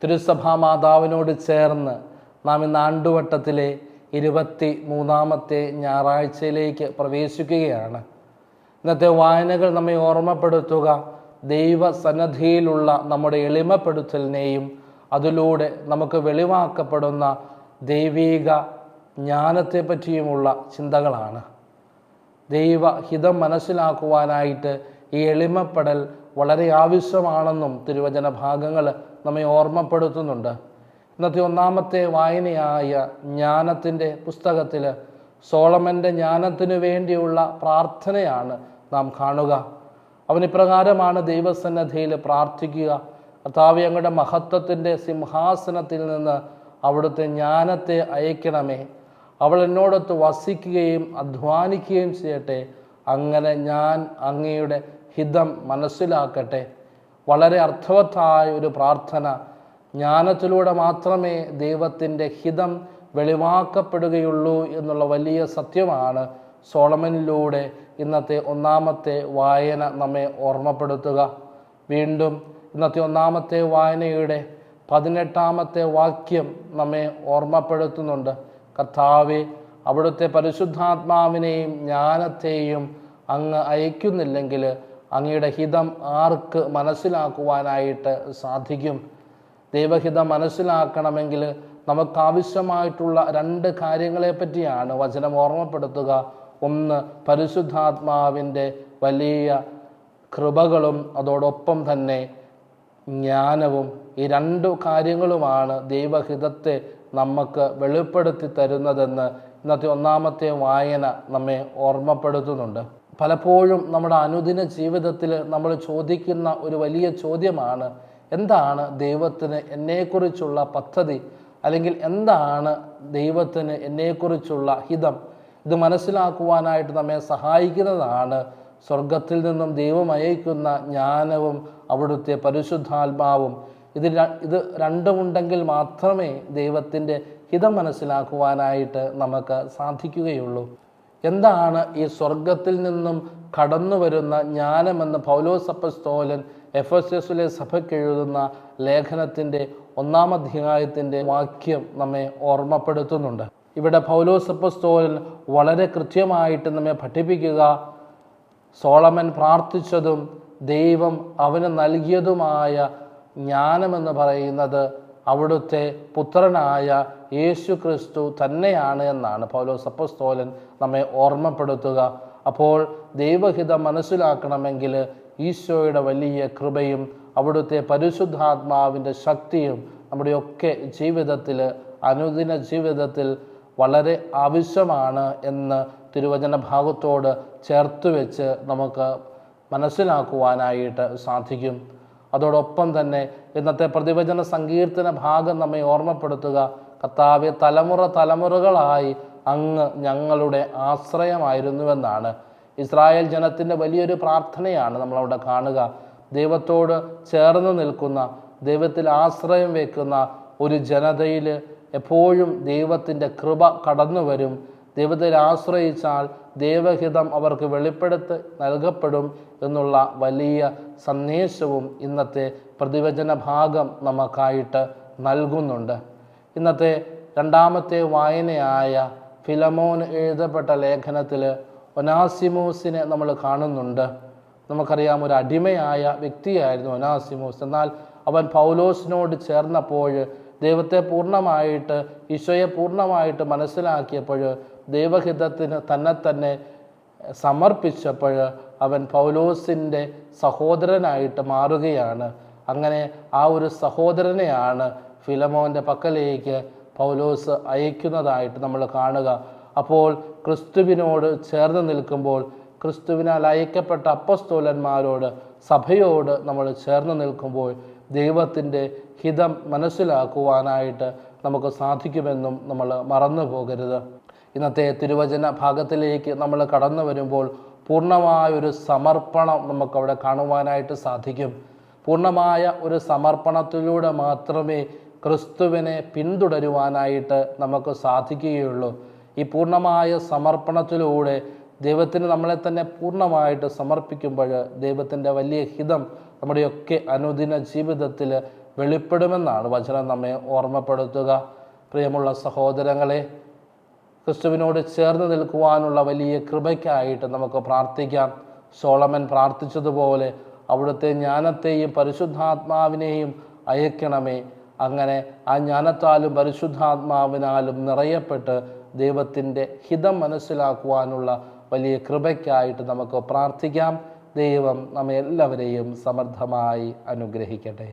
തിരുസഭാ മാതാവിനോട് ചേർന്ന് നാം ഇന്ന് ആണ്ടുവട്ടത്തിലെ 23-ാമത്തെ ഞായറാഴ്ചയിലേക്ക് പ്രവേശിക്കുകയാണ്. ഇന്നത്തെ വായനകൾ നമ്മെ ഓർമ്മപ്പെടുത്തുക ദൈവസന്നിധിയിലുള്ള നമ്മുടെ എളിമപ്പെടുത്തലിനെയും അതിലൂടെ നമുക്ക് വെളിവാക്കപ്പെടുന്ന ദൈവീക ജ്ഞാനത്തെപ്പറ്റിയുമുള്ള ചിന്തകളാണ്. ദൈവഹിതം മനസ്സിലാക്കുവാനായിട്ട് ഈ എളിമപ്പെടൽ വളരെ ആവശ്യമാണെന്നും തിരുവചന ഭാഗങ്ങൾ നമ്മെ ഓർമ്മപ്പെടുത്തുന്നുണ്ട്. ഇന്നത്തെ ഒന്നാമത്തെ വായനയായ ജ്ഞാനത്തിൻ്റെ പുസ്തകത്തിൽ സോളമൻ്റെ ജ്ഞാനത്തിനു വേണ്ടിയുള്ള പ്രാർത്ഥനയാണ് നാം കാണുക. അവനിപ്രകാരമാണ് ദൈവസന്നിധിയിൽ പ്രാർത്ഥിക്കുക: കർത്താവേ, അങ്ങയുടെ മഹത്വത്തിൻ്റെ സിംഹാസനത്തിൽ നിന്ന് അവിടുത്തെ ജ്ഞാനത്തെ അയക്കണമേ. അവൾ എന്നോടൊത്ത് വസിക്കുകയും അധ്വാനിക്കുകയും ചെയ്യട്ടെ. അങ്ങനെ ഞാൻ അങ്ങയുടെ ഹിതം മനസ്സിലാക്കട്ടെ. വളരെ അർത്ഥവത്തായ ഒരു പ്രാർത്ഥന. ജ്ഞാനത്തിലൂടെ മാത്രമേ ദൈവത്തിൻ്റെ ഹിതം വെളിവാക്കപ്പെടുകയുള്ളൂ എന്നുള്ള വലിയ സത്യമാണ് സോളമനിലൂടെ ഇന്നത്തെ ഒന്നാമത്തെ വായന നമ്മെ ഓർമ്മപ്പെടുത്തുക. വീണ്ടും ഇന്നത്തെ ഒന്നാമത്തെ വായനയുടെ 18-ാമത്തെ വാക്യം നമ്മെ ഓർമ്മപ്പെടുത്തുന്നുണ്ട്: കർത്താവേ, അവിടുത്തെ പരിശുദ്ധാത്മാവിനെയും ജ്ഞാനത്തെയും അങ്ങ് അയക്കുന്നില്ലെങ്കിൽ അങ്ങയുടെ ഹിതം ആർക്ക് മനസ്സിലാക്കുവാനായിട്ട് സാധിക്കും? ദൈവഹിതം മനസ്സിലാക്കണമെങ്കിൽ നമുക്കാവശ്യമായിട്ടുള്ള 2 കാര്യങ്ങളെ പറ്റിയാണ് വചനം ഓർമ്മപ്പെടുത്തുക. ഒന്ന്, പരിശുദ്ധാത്മാവിൻ്റെ വലിയ കൃപകളും അതോടൊപ്പം തന്നെ ജ്ഞാനവും. ഈ 2 കാര്യങ്ങളുമാണ് ദൈവഹിതത്തെ നമുക്ക് വെളിപ്പെടുത്തി തരുന്നതെന്ന് ഇന്നത്തെ ഒന്നാമത്തെ വായന നമ്മെ ഓർമ്മപ്പെടുത്തുന്നുണ്ട്. പലപ്പോഴും നമ്മുടെ അനുദിന ജീവിതത്തിൽ നമ്മൾ ചോദിക്കുന്ന ഒരു വലിയ ചോദ്യമാണ്: എന്താണ് ദൈവത്തിന് എന്നെക്കുറിച്ചുള്ള പദ്ധതി? അല്ലെങ്കിൽ എന്താണ് ദൈവത്തിന് എന്നെക്കുറിച്ചുള്ള ഹിതം? ഇത് മനസ്സിലാക്കുവാനായിട്ട് നമ്മെ സഹായിക്കുന്നതാണ് സ്വർഗത്തിൽ നിന്നും ദൈവം അയക്കുന്ന ജ്ഞാനവും അവിടുത്തെ പരിശുദ്ധാത്മാവും. ഇത് രണ്ടുമുണ്ടെങ്കിൽ മാത്രമേ ദൈവത്തിൻ്റെ ഹിതം മനസ്സിലാക്കുവാനായിട്ട് നമുക്ക് സാധിക്കുകയുള്ളൂ. എന്താണ് ഈ സ്വർഗത്തിൽ നിന്നും കടന്നു വരുന്ന ജ്ഞാനമെന്ന് പൗലോസ് അപ്പോസ്തലൻ എഫെസോസിലെ സഭയ്ക്ക് എഴുതുന്ന ലേഖനത്തിൻ്റെ 1-ാം അധ്യായത്തിൻ്റെ വാക്യം നമ്മെ ഓർമ്മപ്പെടുത്തുന്നുണ്ട്. ഇവിടെ പൗലോസ് അപ്പോസ്തലൻ വളരെ കൃത്യമായിട്ട് നമ്മെ പഠിപ്പിക്കുക: സോളമൻ പ്രാർത്ഥിച്ചതും ദൈവം അവന് നൽകിയതുമായ ജ്ഞാനമെന്ന് പറയുന്നത് അവിടുത്തെ പുത്രനായ യേശു ക്രിസ്തു തന്നെയാണ് എന്നാണ് പൗലോസ് അപ്പോസ്തലൻ നമ്മെ ഓർമ്മപ്പെടുത്തുക. അപ്പോൾ ദൈവഹിതം മനസ്സിലാക്കണമെങ്കിൽ ഈശോയുടെ വലിയ കൃപയും അവിടുത്തെ പരിശുദ്ധാത്മാവിൻ്റെ ശക്തിയും നമ്മുടെയൊക്കെ ജീവിതത്തിൽ, അനുദിന ജീവിതത്തിൽ വളരെ ആവശ്യമാണ് എന്ന് തിരുവചന ഭാഗത്തോട് ചേർത്ത് വെച്ച് നമുക്ക് മനസ്സിലാക്കുവാനായിട്ട് സാധിക്കും. അതോടൊപ്പം തന്നെ ഇന്നത്തെ പ്രതിവചന സങ്കീർത്തന ഭാഗം നമ്മെ ഓർമ്മപ്പെടുത്തുക: കർത്താവേ, തലമുറകളായി അങ്ങ് ഞങ്ങളുടെ ആശ്രയമായിരുന്നുവെന്നാണ്. ഇസ്രായേൽ ജനത്തിൻ്റെ വലിയൊരു പ്രാർത്ഥനയാണ് നമ്മളവിടെ കാണുക. ദൈവത്തോട് ചേർന്ന് നിൽക്കുന്ന, ദൈവത്തിൽ ആശ്രയം വയ്ക്കുന്ന ഒരു ജനതയിൽ എപ്പോഴും ദൈവത്തിൻ്റെ കൃപ കടന്നു വരും. ദൈവത്തിൽ ആശ്രയിച്ചാൽ ദൈവഹിതം അവർക്ക് വെളിപ്പെടുത്തി നൽകപ്പെടും എന്നുള്ള വലിയ സന്ദേശവും ഇന്നത്തെ പ്രതിവചന ഭാഗം നമുക്കായിട്ട് നൽകുന്നുണ്ട്. ഇന്നത്തെ 2-ാമത്തെ വായനയായ ഫിലമോന് എഴുതപ്പെട്ട ലേഖനത്തിൽ ഒനാസിമോസിനെ നമ്മൾ കാണുന്നുണ്ട്. നമുക്കറിയാം, ഒരു അടിമയായ വ്യക്തിയായിരുന്നു ഒനാസിമോസ്. എന്നാൽ അവൻ പൗലോസിനോട് ചേർന്നപ്പോൾ, ദൈവത്തെ പൂർണ്ണമായിട്ട്, ഈശോയെ പൂർണ്ണമായിട്ട് മനസ്സിലാക്കിയപ്പോൾ, ദൈവഹിതത്തിന് തന്നെ സമർപ്പിച്ചപ്പോൾ അവൻ പൗലോസിൻ്റെ സഹോദരനായിട്ട് മാറുകയാണ്. അങ്ങനെ ആ ഒരു സഹോദരനെയാണ് ഫിലമോൻ്റെ പക്കലേക്ക് പൗലോസ് അയക്കുന്നതായിട്ട് നമ്മൾ കാണുക. അപ്പോൾ ക്രിസ്തുവിനോട് ചേർന്ന് നിൽക്കുമ്പോൾ, ക്രിസ്തുവിനാൽ അയക്കപ്പെട്ട അപ്പോസ്തലന്മാരോട്, സഭയോട് നമ്മൾ ചേർന്ന് നിൽക്കുമ്പോൾ ദൈവത്തിൻ്റെ ഹിതം മനസ്സിലാക്കുവാനായിട്ട് നമുക്ക് സാധിക്കുമെന്നും നമ്മൾ മറന്നു പോകരുത്. ഇന്നത്തെ തിരുവചന ഭാഗത്തിലേക്ക് നമ്മൾ കടന്നു വരുമ്പോൾ പൂർണ്ണമായൊരു സമർപ്പണം നമുക്കവിടെ കാണുവാനായിട്ട് സാധിക്കും. പൂർണ്ണമായ ഒരു സമർപ്പണത്തിലൂടെ മാത്രമേ ക്രിസ്തുവിനെ പിന്തുടരുവാനായിട്ട് നമുക്ക് സാധിക്കുകയുള്ളൂ. ഈ പൂർണ്ണമായ സമർപ്പണത്തിലൂടെ ദൈവത്തിന് നമ്മളെ തന്നെ പൂർണ്ണമായിട്ട് സമർപ്പിക്കുമ്പോൾ ദൈവത്തിൻ്റെ വലിയ ഹിതം നമ്മുടെയൊക്കെ അനുദിന ജീവിതത്തിൽ വെളിപ്പെടുമെന്നാണ് വചനം നമ്മെ ഓർമ്മപ്പെടുത്തുക. പ്രിയമുള്ള സഹോദരങ്ങളെ, ക്രിസ്തുവിനോട് ചേർന്ന് നിൽക്കുവാനുള്ള വലിയ കൃപയ്ക്കായിട്ട് നമുക്ക് പ്രാർത്ഥിക്കാം. സോളമൻ പ്രാർത്ഥിച്ചതുപോലെ അവിടുത്തെ ജ്ഞാനത്തെയും പരിശുദ്ധാത്മാവിനെയും അയക്കണമേ. അങ്ങനെ ആ ജ്ഞാനത്താലും പരിശുദ്ധാത്മാവിനാലും നിറയപ്പെട്ട് ദൈവത്തിൻ്റെ ഹിതം മനസ്സിലാക്കുവാനുള്ള വലിയ കൃപയ്ക്കായിട്ട് നമുക്ക് പ്രാർത്ഥിക്കാം. ദൈവം നമ്മെ എല്ലാവരെയും സമൃദ്ധമായി അനുഗ്രഹിക്കട്ടെ.